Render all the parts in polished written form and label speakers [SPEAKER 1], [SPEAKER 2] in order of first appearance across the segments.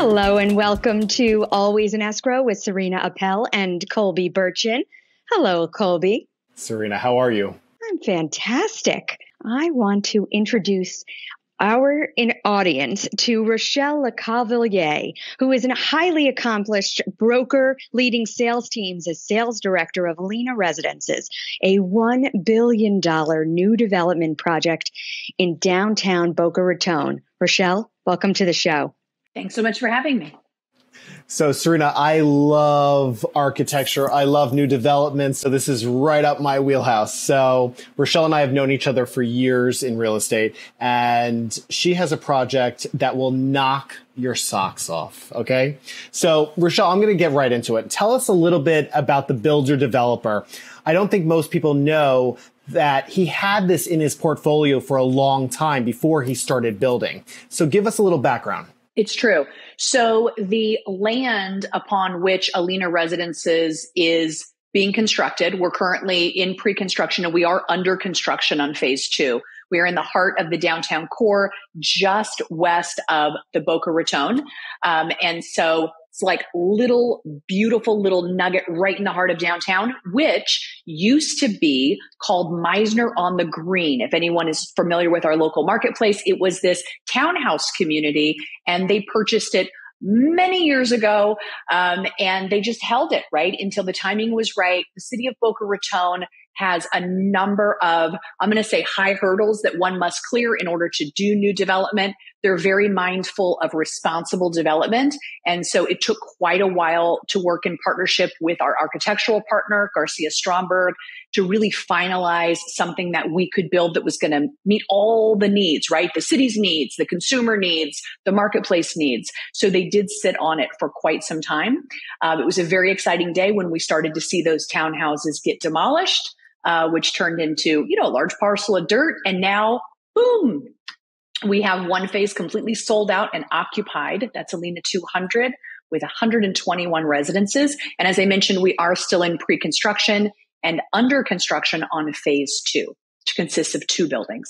[SPEAKER 1] Hello and welcome to Always in Escrow with Serena Appel and Colby Burchin. Hello, Colby.
[SPEAKER 2] Serena, how are you?
[SPEAKER 1] I'm fantastic. I want to introduce our audience to Rochelle LeCavalier, who is a highly accomplished broker leading sales teams as sales director of Alina Residences, a $1 billion new development project in downtown Boca Raton. Rochelle, welcome to the show.
[SPEAKER 3] Thanks so much for having me.
[SPEAKER 2] So, Serena, I love architecture. I love new developments. So this is right up my wheelhouse. So Rochelle and I have known each other for years in real estate, and she has a project that will knock your socks off. Okay. So Rochelle, I'm going to get right into it. Tell us a little bit about the builder developer. I don't think most people know that he had this in his portfolio for a long time before he started building. So give us a little background.
[SPEAKER 3] It's true. So the land upon which Alina Residences is being constructed, we're currently in pre-construction and we are under construction on phase 2. We are in the heart of the downtown core, just west of the Boca Raton. And so it's like beautiful little nugget right in the heart of downtown, which used to be called Meisner on the Green. If anyone is familiar with our local marketplace, it was this townhouse community and they purchased it many years ago. And they just held it right until the timing was right. The city of Boca Raton has a number of, I'm going to say, high hurdles that one must clear in order to do new development. They're very mindful of responsible development. And so it took quite a while to work in partnership with our architectural partner, Garcia Stromberg, to really finalize something that we could build that was going to meet all the needs, right? The city's needs, the consumer needs, the marketplace needs. So they did sit on it for quite some time. It was a very exciting day when we started to see those townhouses get demolished, which turned into, a large parcel of dirt. And now, boom, we have one phase completely sold out and occupied. That's Alina 200 with 121 residences. And as I mentioned, we are still in pre-construction and under construction on phase 2, which consists of 2 buildings.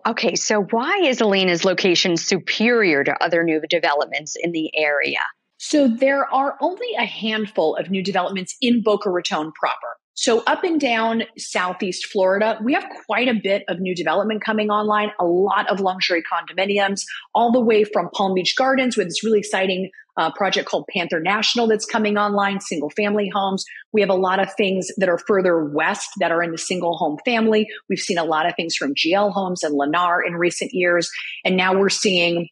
[SPEAKER 1] Okay, so why is Alina's location superior to other new developments in the area?
[SPEAKER 3] So there are only a handful of new developments in Boca Raton proper. So up and down Southeast Florida, we have quite a bit of new development coming online, a lot of luxury condominiums, all the way from Palm Beach Gardens with this really exciting project called Panther National that's coming online, single family homes. We have a lot of things that are further west that are in the single home family. We've seen a lot of things from GL Homes and Lennar in recent years. And now we're seeing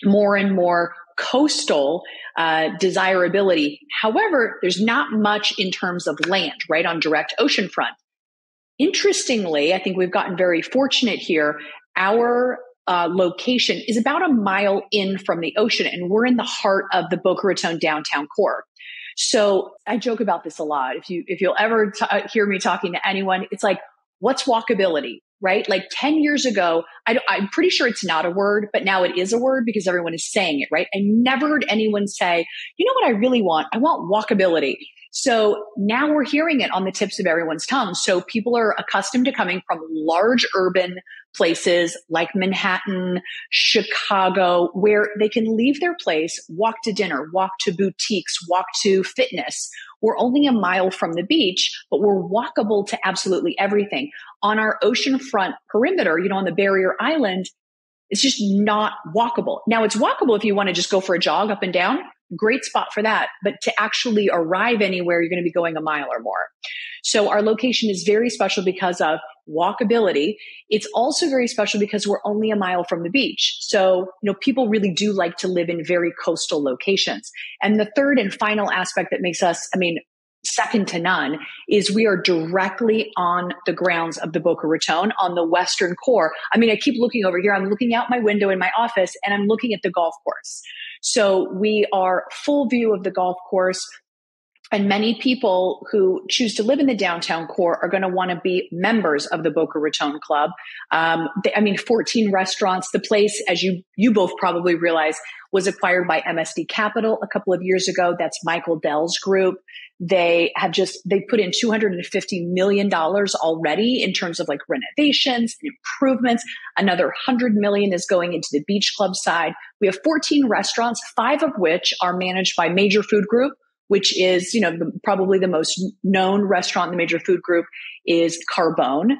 [SPEAKER 3] more and more coastal desirability. However, there's not much in terms of land, right, on direct oceanfront. Interestingly, I think we've gotten very fortunate here. Our location is about a mile in from the ocean, and we're in the heart of the Boca Raton downtown core. So I joke about this a lot. If you'll ever hear me talking to anyone, it's like, what's walkability? Right? Like 10 years ago, I'm pretty sure it's not a word, but now it is a word because everyone is saying it, right? I never heard anyone say, you know what I really want? I want walkability. So now we're hearing it on the tips of everyone's tongue. So people are accustomed to coming from large urban places like Manhattan, Chicago, where they can leave their place, walk to dinner, walk to boutiques, walk to fitness. We're only a mile from the beach, but we're walkable to absolutely everything. On our oceanfront perimeter, on the barrier island, it's just not walkable. Now it's walkable if you want to just go for a jog up and down. Great spot for that. But to actually arrive anywhere, you're going to be going a mile or more. So our location is very special because of walkability. It's also very special because we're only a mile from the beach. So, people really do like to live in very coastal locations. And the third and final aspect that makes us, second to none, is we are directly on the grounds of the Boca Raton on the western core. I keep looking over here. I'm looking out my window in my office and I'm looking at the golf course. So we are full view of the golf course. And many people who choose to live in the downtown core are going to want to be members of the Boca Raton Club. 14 restaurants. The place, as you both probably realize, was acquired by MSD Capital a couple of years ago. That's Michael Dell's group. They put in $250 million already in terms of like renovations and improvements. Another $100 million is going into the beach club side. We have 14 restaurants, 5 of which are managed by Major Food Group, which is, probably the most known restaurant in the Major Food Group is Carbone,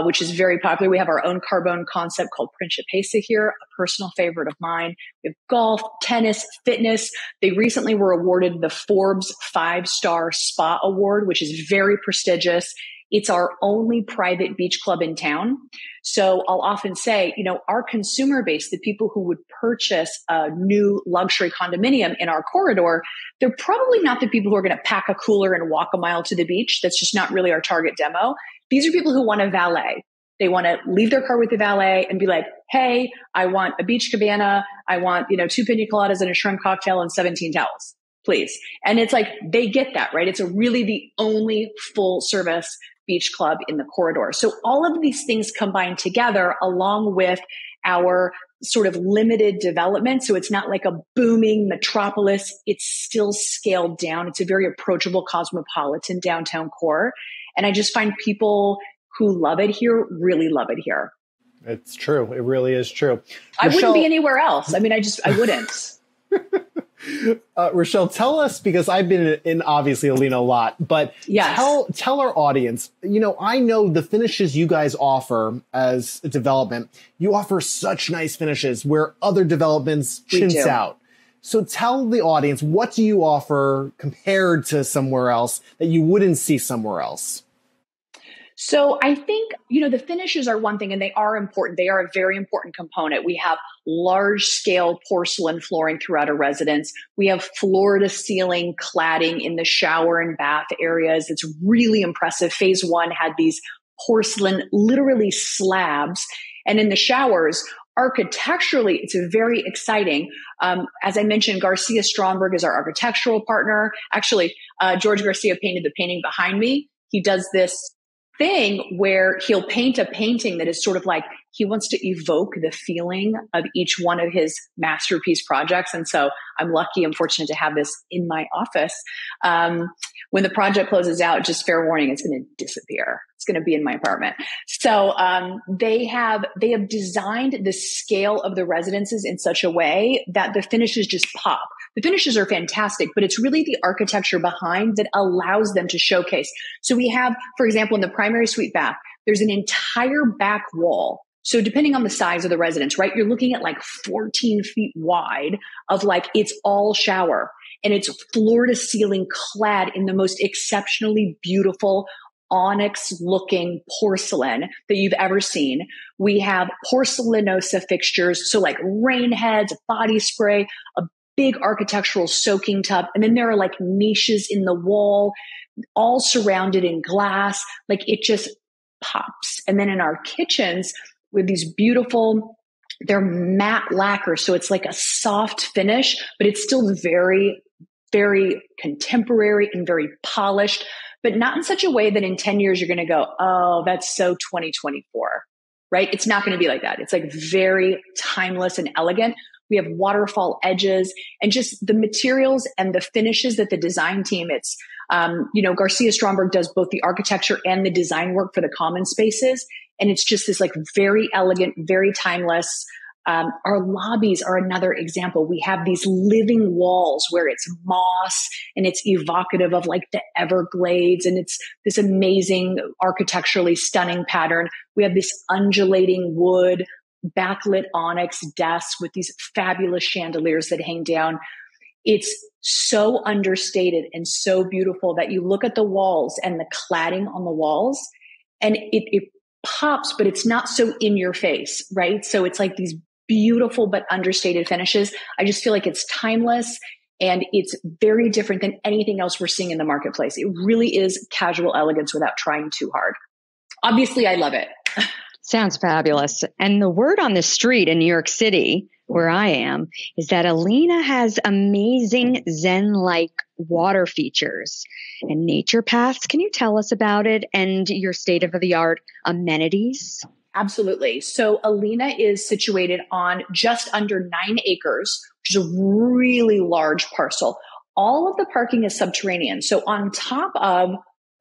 [SPEAKER 3] which is very popular. We have our own Carbone concept called Principessa here, a personal favorite of mine. We have golf, tennis, fitness. They recently were awarded the Forbes 5-Star Spa Award, which is very prestigious. It's our only private beach club in town. So I'll often say, our consumer base, the people who would purchase a new luxury condominium in our corridor, they're probably not the people who are going to pack a cooler and walk a mile to the beach. That's just not really our target demo. These are people who want a valet. They want to leave their car with the valet and be like, hey, I want a beach cabana. I want, 2 pina coladas and a shrimp cocktail and 17 towels, please. And it's like, they get that, right? It's really the only full service beach club in the corridor. So all of these things combined together, along with our sort of limited development. So it's not like a booming metropolis. It's still scaled down. It's a very approachable cosmopolitan downtown core. And I just find people who love it here really love it here.
[SPEAKER 2] It's true. It really is true.
[SPEAKER 3] I wouldn't be anywhere else. I wouldn't.
[SPEAKER 2] Rochelle, tell us, because I've been in obviously Alina a lot, but
[SPEAKER 3] yes.
[SPEAKER 2] tell our audience, I know the finishes you guys offer as a development, you offer such nice finishes where other developments chintz out. So tell the audience, what do you offer compared to somewhere else that you wouldn't see somewhere else?
[SPEAKER 3] So I think, the finishes are one thing, and they are important. They are a very important component. We have large scale porcelain flooring throughout a residence. We have floor to ceiling cladding in the shower and bath areas. It's really impressive. Phase 1 had these porcelain, literally slabs. And in the showers, architecturally, it's very exciting. As I mentioned, Garcia Stromberg is our architectural partner. Actually, George Garcia painted the painting behind me. He does this thing where he'll paint a painting that is sort of like he wants to evoke the feeling of each one of his masterpiece projects. And so I'm fortunate to have this in my office. When the project closes out, just fair warning, it's going to disappear. It's going to be in my apartment. So they have designed the scale of the residences in such a way that the finishes just pop. The finishes are fantastic, but it's really the architecture behind that allows them to showcase. So we have, for example, in the primary suite bath, there's an entire back wall. So depending on the size of the residence, right, you're looking at like 14 feet wide of like, it's all shower, and it's floor to ceiling clad in the most exceptionally beautiful onyx looking porcelain that you've ever seen. We have porcelanosa fixtures. So like rain heads, body spray, a big architectural soaking tub. And then there are like niches in the wall, all surrounded in glass. Like it just pops. And then in our kitchens, with these beautiful, they're matte lacquer. So it's like a soft finish, but it's still very, very contemporary and very polished, but not in such a way that in 10 years you're going to go, oh, that's so 2024, right? It's not going to be like that. It's like very timeless and elegant. We have waterfall edges and just the materials and the finishes that the design team, it's, Garcia Stromberg does both the architecture and the design work for the common spaces. And it's just this like very elegant, very timeless. Our lobbies are another example. We have these living walls where it's moss and it's evocative of like the Everglades. And it's this amazing architecturally stunning pattern. We have this undulating wood, backlit onyx desks with these fabulous chandeliers that hang down. It's so understated and so beautiful that you look at the walls and the cladding on the walls and it pops, but it's not so in your face, right? So it's like these beautiful but understated finishes. I just feel like it's timeless and it's very different than anything else we're seeing in the marketplace. It really is casual elegance without trying too hard. Obviously, I love it.
[SPEAKER 1] Sounds fabulous. And the word on the street in New York City, where I am, is that Alina has amazing Zen-like water features and nature paths. Can you tell us about it and your state-of-the-art amenities?
[SPEAKER 3] Absolutely. So Alina is situated on just under 9 acres, which is a really large parcel. All of the parking is subterranean. So on top of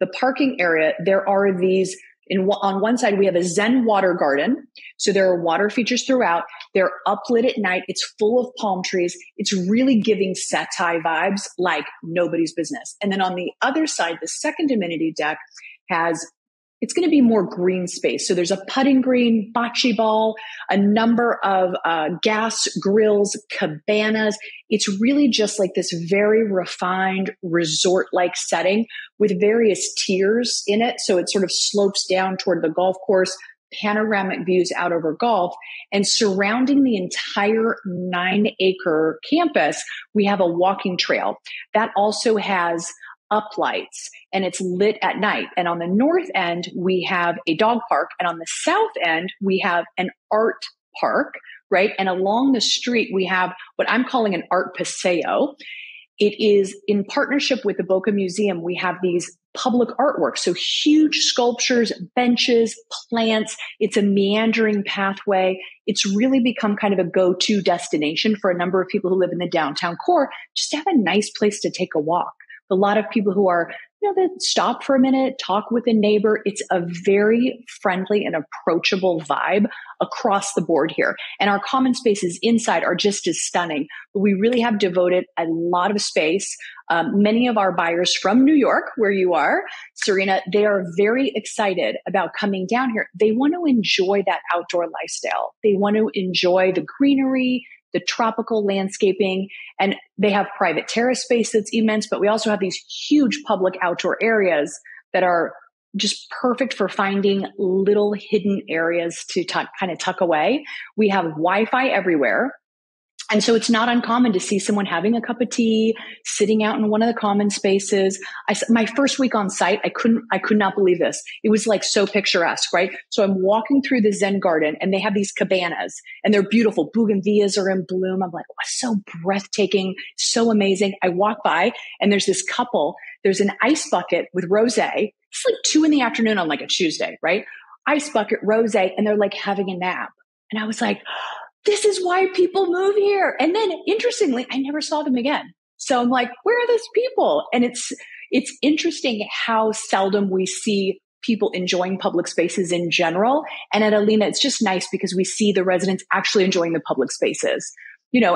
[SPEAKER 3] the parking area, there are these, on one side, we have a Zen water garden. So there are water features throughout. They're uplit at night. It's full of palm trees. It's really giving Setai vibes like nobody's business. And then on the other side, the second amenity deck it's going to be more green space. So there's a putting green, bocce ball, a number of gas grills, cabanas. It's really just like this very refined resort-like setting with various tiers in it. So it sort of slopes down toward the golf course, panoramic views out over golf, and surrounding the entire 9-acre campus, we have a walking trail that also has uplights and it's lit at night. And on the north end, we have a dog park. And on the south end, we have an art park, right? And along the street, we have what I'm calling an art paseo. It is in partnership with the Boca Museum. We have these public artworks. So huge sculptures, benches, plants. It's a meandering pathway. It's really become kind of a go-to destination for a number of people who live in the downtown core, just to have a nice place to take a walk. A lot of people who are, that stop for a minute, talk with a neighbor. It's a very friendly and approachable vibe across the board here. And our common spaces inside are just as stunning. But we really have devoted a lot of space. Many of our buyers from New York, where you are, Serena, they are very excited about coming down here. They want to enjoy that outdoor lifestyle. They want to enjoy the greenery, the tropical landscaping, and they have private terrace space that's immense, but we also have these huge public outdoor areas that are just perfect for finding little hidden areas to kind of tuck away. We have Wi-Fi everywhere. And so it's not uncommon to see someone having a cup of tea, sitting out in one of the common spaces. My first week on site, I could not believe this. It was like so picturesque, right? So I'm walking through the Zen garden and they have these cabanas and they're beautiful. Bougainvilleas are in bloom. I'm like, wow, so breathtaking, so amazing. I walk by and there's this couple, there's an ice bucket with rosé. It's like 2 p.m. on like a Tuesday, right? Ice bucket, rosé, and they're like having a nap. And I was like, this is why people move here. And then interestingly, I never saw them again. So I'm like, where are those people? And it's interesting how seldom we see people enjoying public spaces in general. And at Alina, it's just nice because we see the residents actually enjoying the public spaces,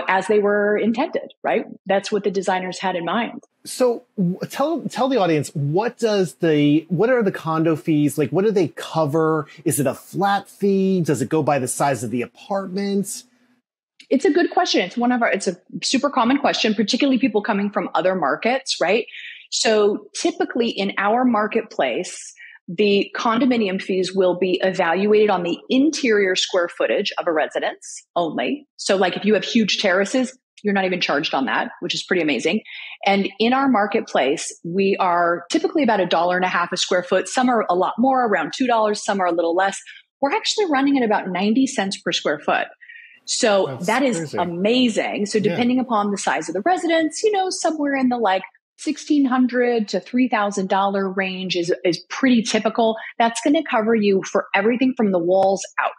[SPEAKER 3] as they were intended, right? That's what the designers had in mind.
[SPEAKER 2] So tell the audience, what are the condo fees? Like, what do they cover? Is it a flat fee? Does it go by the size of the apartment?
[SPEAKER 3] It's a good question. It's a super common question, particularly people coming from other markets, right? So typically in our marketplace, the condominium fees will be evaluated on the interior square footage of a residence only. So like if you have huge terraces, you're not even charged on that, which is pretty amazing. And in our marketplace, we are typically about $1.50 a square foot. Some are a lot more, around $2. Some are a little less. We're actually running at about 90 cents per square foot. So that is crazy. Amazing. So depending upon the size of the residence, somewhere in the like $1,600 to $3,000 range is pretty typical. That's going to cover you for everything from the walls out.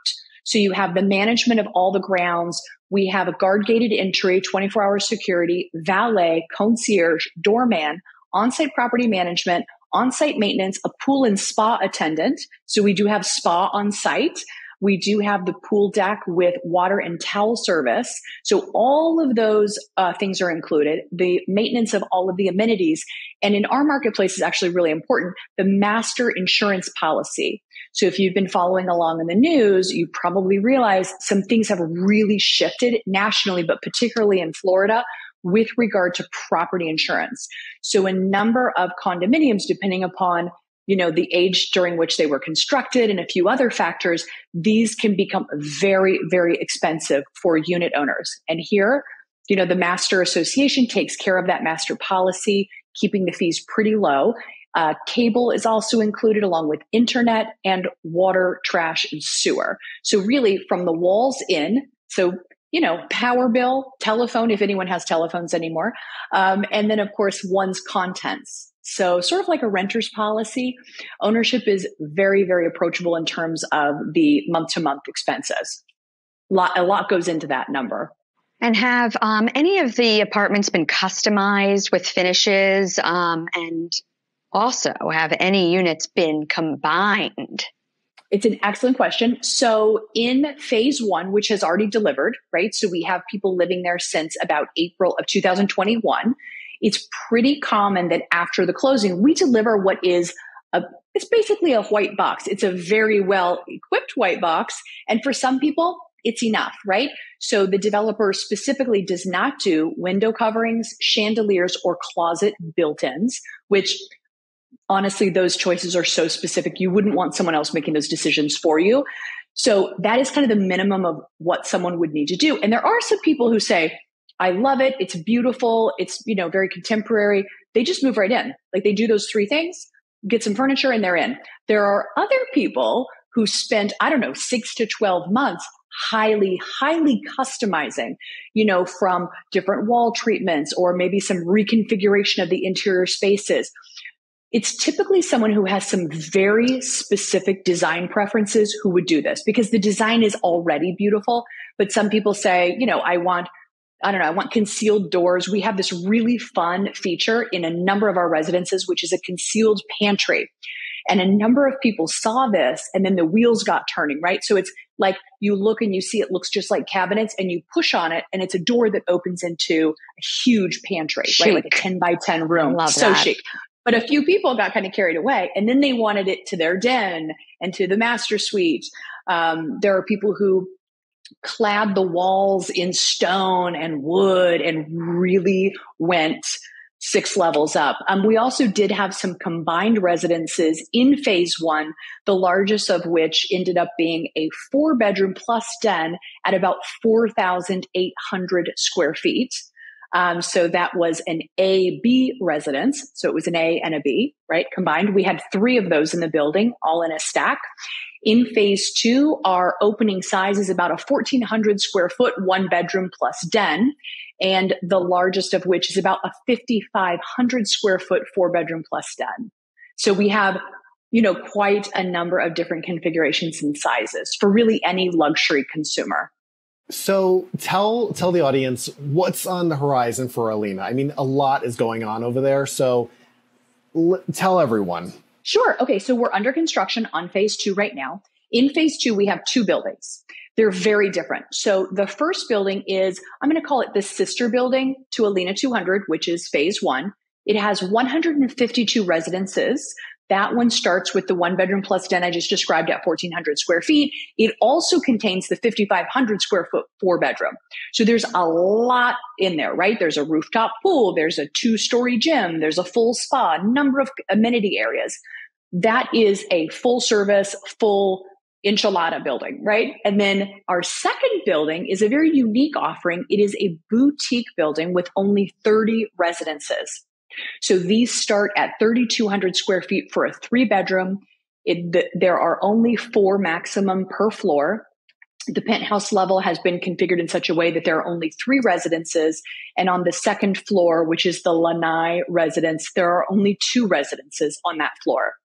[SPEAKER 3] So you have the management of all the grounds. We have a guard gated entry, 24-hour security, valet, concierge, doorman, on-site property management, on-site maintenance, a pool and spa attendant. So we do have spa on site. We do have the pool deck with water and towel service. So all of those things are included, the maintenance of all of the amenities. And in our marketplace is actually really important, the master insurance policy. So if you've been following along in the news, you probably realize some things have really shifted nationally, but particularly in Florida with regard to property insurance. So a number of condominiums, depending upon the age during which they were constructed and a few other factors, these can become very, very expensive for unit owners. And here, the master association takes care of that master policy, keeping the fees pretty low. Cable is also included along with internet and water, trash, and sewer. So really from the walls in, power bill, telephone, if anyone has telephones anymore. And then of course, one's contents. So sort of like a renter's policy, ownership is very, very approachable in terms of the month-to-month expenses. A lot goes into that number.
[SPEAKER 1] And have any of the apartments been customized with finishes? And also, have any units been combined?
[SPEAKER 3] It's an excellent question. So in phase one, which has already delivered, right? So we have people living there since about April of 2021. It's pretty common that after the closing, we deliver what is it's basically a white box. It's a very well equipped white box. And for some people, it's enough, right? So the developer specifically does not do window coverings, chandeliers, or closet built-ins, which honestly, those choices are so specific. You wouldn't want someone else making those decisions for you. So that is kind of the minimum of what someone would need to do. And there are some people who say, I love it. It's beautiful. It's, very contemporary. They just move right in. Like they do those three things, get some furniture and they're in. There are other people who spend, 6 to 12 months highly customizing, from different wall treatments or maybe some reconfiguration of the interior spaces. It's typically someone who has some very specific design preferences who would do this because the design is already beautiful. But some people say, I want concealed doors. We have this really fun feature in a number of our residences, which is a concealed pantry. And a number of people saw this and then the wheels got turning, right? So it's like you look and you see it looks just like cabinets and you push on it and it's a door that opens into a huge pantry,
[SPEAKER 1] Chic.
[SPEAKER 3] Right? Like a 10 by 10 room.
[SPEAKER 1] Love
[SPEAKER 3] so
[SPEAKER 1] that.
[SPEAKER 3] Chic. But a few people got kind of carried away and then they wanted it to their den and to the master suite. There are people who clad the walls in stone and wood and really went 6 levels up. We also did have some combined residences in phase one, the largest of which ended up being a 4-bedroom plus den at about 4,800 square feet. So that was an A-B residence. So it was an A and a B, right? Combined. We had 3 of those in the building, all in a stack. In phase two, our opening size is about a 1,400 square foot, 1-bedroom plus den. And the largest of which is about a 5,500 square foot, 4-bedroom plus den. So we have, quite a number of different configurations and sizes for really any luxury consumer.
[SPEAKER 2] So tell the audience what's on the horizon for Alina. I mean, a lot is going on over there. So tell everyone.
[SPEAKER 3] Sure. Okay. So we're under construction on phase two right now. In phase two, we have 2 buildings. They're very different. So the first building is, I'm going to call it the sister building to Alina 200, which is phase one. It has 152 residences. That one starts with the 1-bedroom plus den I just described at 1,400 square feet. It also contains the 5,500 square foot 4-bedroom. So there's a lot in there, right? There's a rooftop pool. There's a 2-story gym. There's a full spa, a number of amenity areas. That is a full service, full enchilada building, right? And then our second building is a very unique offering. It is a boutique building with only 30 residences. So these start at 3,200 square feet for a 3-bedroom. There are only 4 maximum per floor. The penthouse level has been configured in such a way that there are only 3 residences. And on the second floor, which is the Lanai residence, there are only 2 residences on that floor.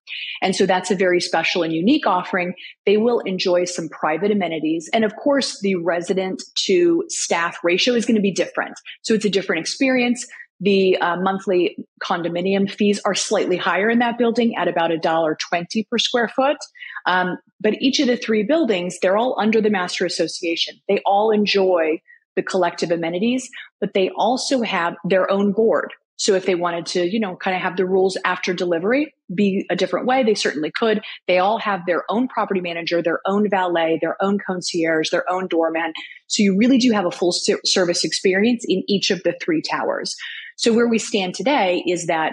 [SPEAKER 3] And so that's a very special and unique offering. They will enjoy some private amenities. And of course, the resident to staff ratio is going to be different. So it's a different experience. The monthly condominium fees are slightly higher in that building at about $1.20 per square foot. But each of the 3 buildings, they're all under the master association. They all enjoy the collective amenities, but they also have their own board. So if they wanted to, kind of have the rules after delivery be a different way, they certainly could. They all have their own property manager, their own valet, their own concierge, their own doorman. So you really do have a full service experience in each of the 3 towers. So where we stand today is that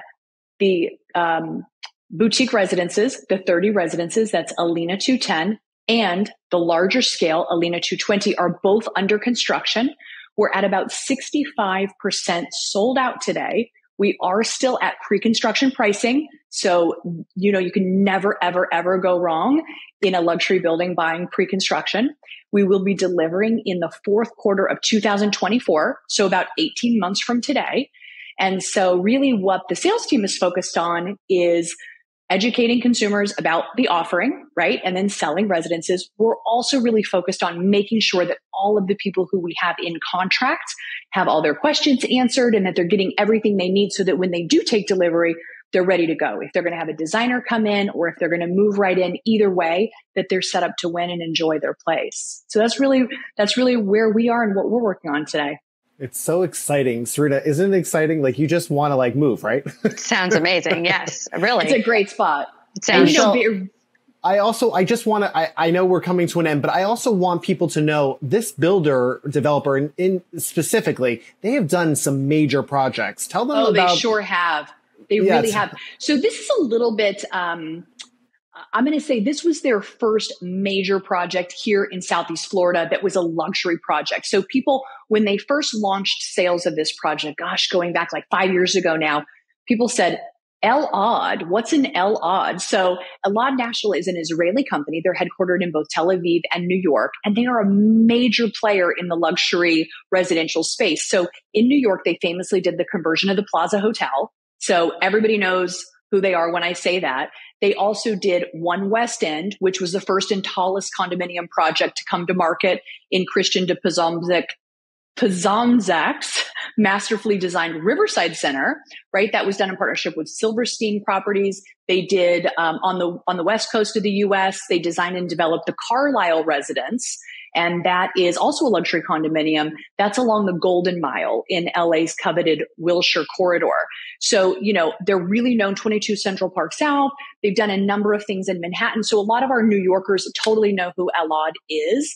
[SPEAKER 3] the boutique residences, the 30 residences, that's Alina 210, and the larger scale, Alina 220, are both under construction. We're at about 65% sold out today. We are still at pre-construction pricing. So, you can never, ever, ever go wrong in a luxury building buying pre-construction. We will be delivering in the 4th quarter of 2024. So about 18 months from today. And so really what the sales team is focused on is educating consumers about the offering, right? And then selling residences. We're also really focused on making sure that all of the people who we have in contracts have all their questions answered and that they're getting everything they need so that when they do take delivery, they're ready to go. If they're going to have a designer come in or if they're going to move right in, either way, that they're set up to win and enjoy their place. So that's really where we are and what we're working on today.
[SPEAKER 2] It's so exciting. Serena, isn't it exciting? Like you just want to like move, right?
[SPEAKER 1] It sounds amazing. Yes, really.
[SPEAKER 3] It's a great spot.
[SPEAKER 1] It sounds
[SPEAKER 2] I just want to, I know we're coming to an end, but I also want people to know this builder developer in specifically, they have done some major projects. Tell them about.
[SPEAKER 3] They sure have. They really have. So this is a little bit, I'm going to say this was their first major project here in Southeast Florida that was a luxury project. So people, when they first launched sales of this project, gosh, going back like 5 years ago now, people said, El-Od, what's an El-Od? So El-Od National is an Israeli company. They're headquartered in both Tel Aviv and New York, and they are a major player in the luxury residential space. So in New York, they famously did the conversion of the Plaza Hotel. So everybody knows who they are when I say that. They also did One West End, which was the first and tallest condominium project to come to market in Christian de Pizanzac's masterfully designed Riverside Center, right? That was done in partnership with Silverstein Properties. They did on the west coast of the U.S. They designed and developed the Carlisle Residence, and that is also a luxury condominium. That's along the Golden Mile in LA's coveted Wilshire corridor. So, they're really known 22 Central Park South. They've done a number of things in Manhattan. So a lot of our New Yorkers totally know who El-Od is.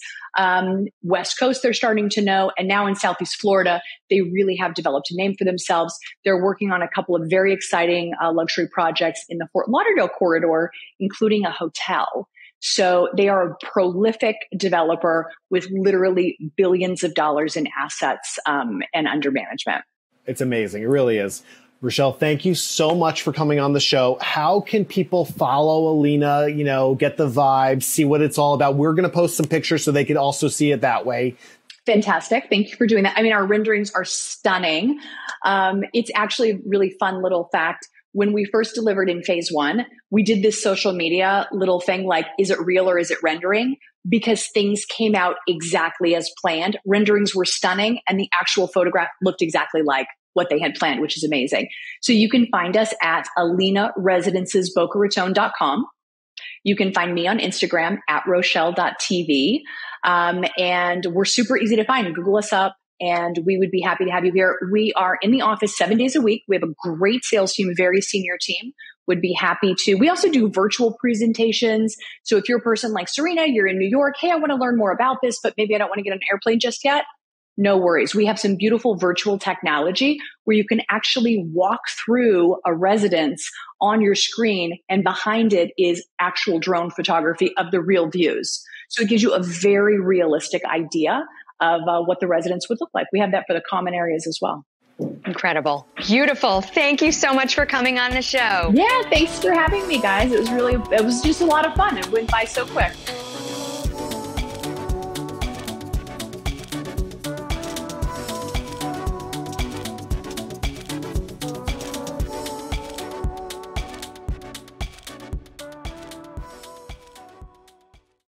[SPEAKER 3] West Coast, they're starting to know. And now in Southeast Florida, they really have developed a name for themselves. They're working on a couple of very exciting luxury projects in the Fort Lauderdale corridor, including a hotel. So they are a prolific developer with literally billions of dollars in assets and under management.
[SPEAKER 2] It's amazing. It really is. Rochelle, thank you so much for coming on the show. How can people follow Alina, get the vibe, see what it's all about? We're going to post some pictures so they can also see it that way.
[SPEAKER 3] Fantastic. Thank you for doing that. I mean, our renderings are stunning. It's actually a really fun little fact. When we first delivered in phase 1, we did this social media little thing like, is it real or is it rendering? Because things came out exactly as planned. Renderings were stunning and the actual photograph looked exactly like what they had planned, which is amazing. So you can find us at alinaresidencesbocaraton.com. You can find me on Instagram at rochelle.tv. And we're super easy to find. Google us up. And we would be happy to have you here. We are in the office 7 days a week. We have a great sales team, a very senior team. Would be happy to. We also do virtual presentations. So if you're a person like Serena, you're in New York, hey, I want to learn more about this, but maybe I don't want to get on an airplane just yet. No worries. We have some beautiful virtual technology where you can actually walk through a residence on your screen, and behind it is actual drone photography of the real views. So it gives you a very realistic idea of what the residence would look like. We have that for the common areas as well.
[SPEAKER 1] Incredible. Beautiful. Thank you so much for coming on the show.
[SPEAKER 3] Yeah, thanks for having me, guys. It was just a lot of fun. It went by so quick.